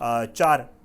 4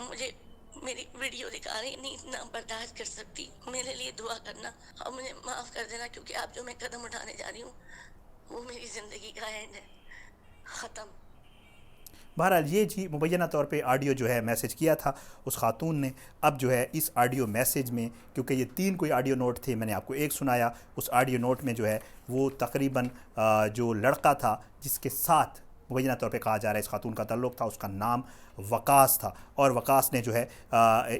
مجھے میری ویڈیو دکھا رہی نہیں اتنا برداشت کر سکتی. میرے لیے دعا کرنا اور مجھے معاف کر دینا، کیونکہ آپ جو میں قدم اٹھانے جا رہی ہوں وہ میری زندگی کا اینڈ ہے، ختم. بہرحال یہ جی مبینہ طور پہ آڈیو جو ہے میسج کیا تھا اس خاتون نے. اب جو ہے اس آڈیو میسج میں، کیونکہ یہ 3 کوئی آڈیو نوٹ تھے، میں نے آپ کو ایک سنایا، اس آڈیو نوٹ میں جو ہے وہ تقریباً جو لڑکا تھا جس کے ساتھ مبینہ طور پہ کہا جا رہا ہے اس خاتون کا تعلق تھا، اس کا نام وقاص تھا، اور وقاص نے جو ہے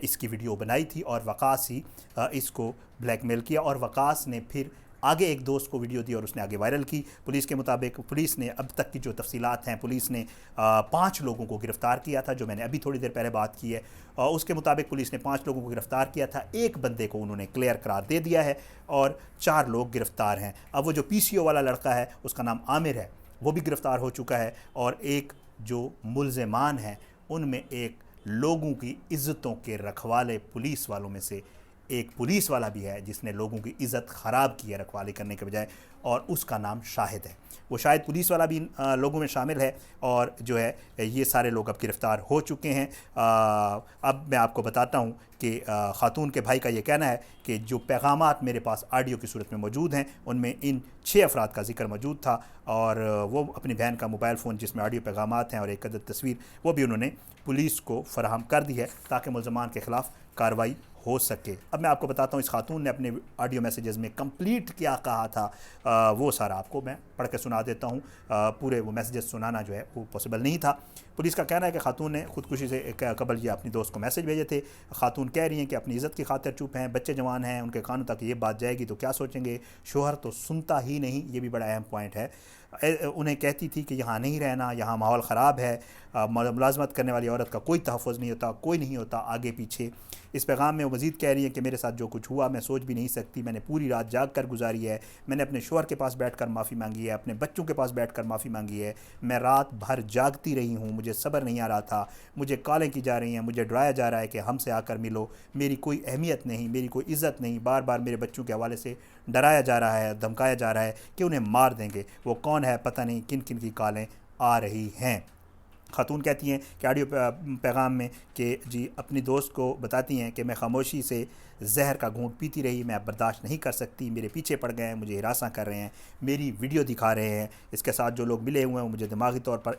اس کی ویڈیو بنائی تھی، اور وقاص ہی اس کو بلیک میل کیا، اور وقاص نے پھر آگے ایک دوست کو ویڈیو دی اور اس نے آگے وائرل کی. پولیس کے مطابق، پولیس نے اب تک کی جو تفصیلات ہیں، پولیس نے 5 لوگوں کو گرفتار کیا تھا، جو میں نے ابھی تھوڑی دیر پہلے بات کی ہے. اس کے مطابق پولیس نے 5 لوگوں کو گرفتار کیا تھا، ایک بندے کو انہوں نے کلیئر قرار دے دیا ہے اور 4 لوگ گرفتار ہیں. اب وہ جو پی سی او والا لڑکا ہے اس کا نام عامر ہے، وہ بھی گرفتار ہو چکا ہے، اور ایک جو ملزمان ہیں ان میں ایک لوگوں کی عزتوں کے رکھوالے پولیس والوں میں سے ایک پولیس والا بھی ہے جس نے لوگوں کی عزت خراب کی ہے رکھوالی کرنے کے بجائے، اور اس کا نام شاہد ہے. وہ شاید پولیس والا بھی لوگوں میں شامل ہے، اور جو ہے یہ سارے لوگ اب گرفتار ہو چکے ہیں. اب میں آپ کو بتاتا ہوں کہ خاتون کے بھائی کا یہ کہنا ہے کہ جو پیغامات میرے پاس آڈیو کی صورت میں موجود ہیں ان میں ان 6 افراد کا ذکر موجود تھا، اور وہ اپنی بہن کا موبائل فون جس میں آڈیو پیغامات ہیں اور ایک عدد تصویر وہ بھی انہوں نے پولیس کو فراہم کر دی ہے تاکہ ملزمان کے خلاف کارروائی ہو سکے. اب میں آپ کو بتاتا ہوں اس خاتون نے اپنے آڈیو میسیجز میں کمپلیٹ کیا کہا تھا، وہ سارا آپ کو میں پڑھ کے سنا دیتا ہوں. پورے وہ میسیجز سنانا جو ہے وہ پاسبل نہیں تھا. پولیس کا کہنا ہے کہ خاتون نے خودکشی سے قبل یہ اپنی دوست کو میسیج بھیجے تھے. خاتون کہہ رہی ہیں کہ اپنی عزت کی خاطر چپ ہیں، بچے جوان ہیں، ان کے کانوں تک یہ بات جائے گی تو کیا سوچیں گے، شوہر تو سنتا ہی نہیں، یہ بھی بڑا اہم پوائنٹ ہے. انہیں کہتی تھی کہ یہاں نہیں رہنا، یہاں ماحول خراب ہے، ملازمت کرنے والی عورت کا کوئی تحفظ نہیں ہوتا، کوئی نہیں ہوتا آگے پیچھے. اس پیغام میں وہ مزید کہہ رہی ہیں کہ میرے ساتھ جو کچھ ہوا میں سوچ بھی نہیں سکتی، میں نے پوری رات جاگ کر گزاری ہے، میں نے اپنے شوہر کے پاس بیٹھ کر معافی مانگی ہے، اپنے بچوں کے پاس بیٹھ کر معافی مانگی ہے، میں رات بھر جاگتی رہی ہوں، مجھے صبر نہیں آ رہا تھا، مجھے کالیں کی جا رہی ہیں، مجھے ڈرایا جا رہا ہے کہ ہم سے آ کر ملو، میری کوئی اہمیت نہیں، میری کوئی عزت نہیں، بار بار میرے بچوں کے حوالے سے ڈرایا جا رہا ہے، دھمکایا جا رہا ہے کہ انہیں مار دیں گے، وہ کون ہے پتہ نہیں، کن کن کی کالیں آ رہی ہیں. خاتون کہتی ہیں کہ آڈیو پیغام میں کہ جی اپنی دوست کو بتاتی ہیں کہ میں خاموشی سے زہر کا گھونٹ پیتی رہی، میں اب برداشت نہیں کر سکتی، میرے پیچھے پڑ گئے ہیں، مجھے ہراساں کر رہے ہیں، میری ویڈیو دکھا رہے ہیں، اس کے ساتھ جو لوگ ملے ہوئے ہیں وہ مجھے دماغی طور پر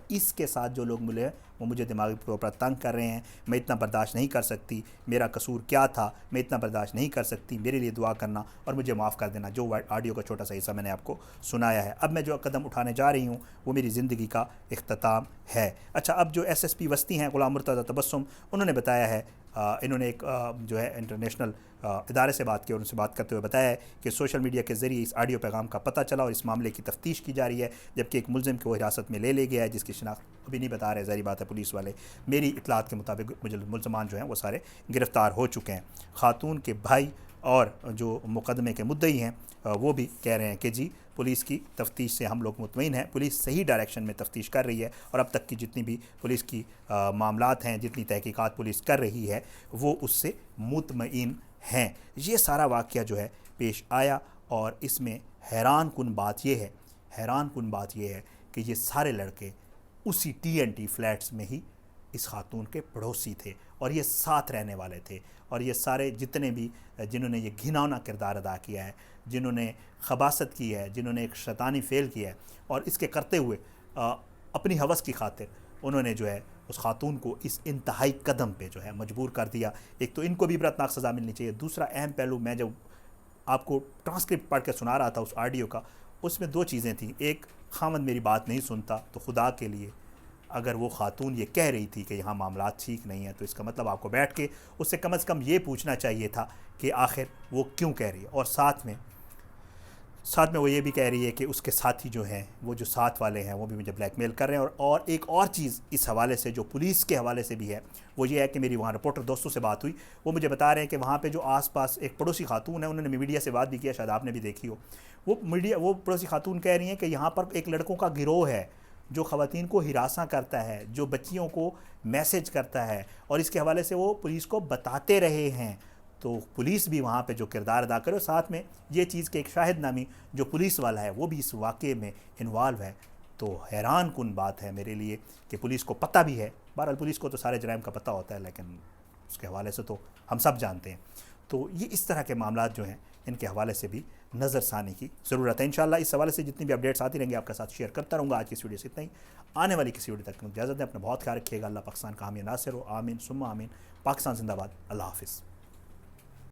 تنگ کر رہے ہیں، میں اتنا برداشت نہیں کر سکتی، میرا قصور کیا تھا، میں اتنا برداشت نہیں کر سکتی، میرے لیے دعا کرنا اور مجھے معاف کر دینا. جو آڈیو کا چھوٹا سا حصہ میں نے آپ کو سنایا ہے. اب میں جو قدم اٹھانے جا رہی ہوں وہ میری زندگی کا اختتام ہے. اچھا، اب جو ایس ایس پی وسطی ہیں غلام مرتضیٰ تبسم، انہوں نے بتایا ہے، انہوں نے ایک جو ہے انٹرنیشنل ادارے سے بات کی اور ان سے بات کرتے ہوئے بتایا ہے کہ سوشل میڈیا کے ذریعے اس آڈیو پیغام کا پتہ چلا اور اس معاملے کی تفتیش کی جا رہی ہے، جبکہ ایک ملزم کو حراست میں لے گیا ہے جس کی شناخت ابھی نہیں بتا رہے، ظاہری بات ہے پولیس والے. میری اطلاعات کے مطابق ملزمان جو ہیں وہ سارے گرفتار ہو چکے ہیں. خاتون کے بھائی اور جو مقدمے کے مدعی ہیں وہ بھی کہہ رہے ہیں کہ جی پولیس کی تفتیش سے ہم لوگ مطمئن ہیں، پولیس صحیح ڈائریکشن میں تفتیش کر رہی ہے، اور اب تک کی جتنی بھی پولیس کی معاملات ہیں، جتنی تحقیقات پولیس کر رہی ہے وہ اس سے مطمئن ہیں. یہ سارا واقعہ جو ہے پیش آیا، اور اس میں حیران کن بات یہ ہے کہ یہ سارے لڑکے اسی ٹی این ٹی فلیٹس میں ہی اس خاتون کے پڑوسی تھے، اور یہ ساتھ رہنے والے تھے، اور یہ سارے جتنے بھی جنہوں نے یہ گھناؤنا کردار ادا کیا ہے، جنہوں نے خباثت کی ہے، جنہوں نے ایک شیطانی فعل کیا ہے، اور اس کے کرتے ہوئے اپنی ہوس کی خاطر انہوں نے جو ہے اس خاتون کو اس انتہائی قدم پہ جو ہے مجبور کر دیا. ایک تو ان کو بھی عبرتناک سزا ملنی چاہیے. دوسرا اہم پہلو، میں جب آپ کو ٹرانسکرپٹ پڑھ کے سنا رہا تھا اس آڈیو کا، اس میں 2 چیزیں تھیں. ایک، خاوند میری بات نہیں سنتا، تو خدا کے لیے اگر وہ خاتون یہ کہہ رہی تھی کہ یہاں معاملات ٹھیک نہیں ہیں تو اس کا مطلب آپ کو بیٹھ کے اس سے کم از کم یہ پوچھنا چاہیے تھا کہ آخر وہ کیوں کہہ رہی ہے. اور ساتھ میں وہ یہ بھی کہہ رہی ہے کہ اس کے ساتھی جو ہیں، وہ جو ساتھ والے ہیں، وہ بھی مجھے بلیک میل کر رہے ہیں. اور ایک اور چیز اس حوالے سے جو پولیس کے حوالے سے بھی ہے وہ یہ ہے کہ میری وہاں رپورٹر دوستوں سے بات ہوئی، وہ مجھے بتا رہے ہیں کہ وہاں پہ جو آس پاس ایک پڑوسی خاتون ہے، انہوں نے میڈیا سے بات بھی کیا، شاید آپ نے بھی دیکھی ہو. وہ پڑوسی خاتون کہہ رہی ہیں کہ یہاں پر ایک لڑکوں کا گروہ ہے جو خواتین کو ہراساں کرتا ہے، جو بچیوں کو میسج کرتا ہے، اور اس کے حوالے سے وہ پولیس کو بتاتے رہے ہیں. تو پولیس بھی وہاں پہ جو کردار ادا کرے، ساتھ میں یہ چیز کہ ایک شاہد نامی جو پولیس والا ہے وہ بھی اس واقعے میں انوالو ہے. تو حیران کن بات ہے میرے لیے کہ پولیس کو پتہ بھی ہے، بہرحال پولیس کو تو سارے جرائم کا پتہ ہوتا ہے، لیکن اس کے حوالے سے تو ہم سب جانتے ہیں. تو یہ اس طرح کے معاملات جو ہیں ان کے حوالے سے بھی نظر ثانی کی ضرورت ہے. انشاءاللہ اس حوالے سے جتنی بھی اپڈیٹس آتی رہیں گی آپ کے ساتھ شیئر کرتا رہوں گا. آج کی اس ویڈیو سے اتنا ہی. آنے والی کسی ویڈیو تک اجازت دیں. اپنا بہت خیال رکھیے گا. اللہ پاکستان کا حامی ناصر ہو. آمین ثم آمین. پاکستان زندہ باد. اللہ حافظ.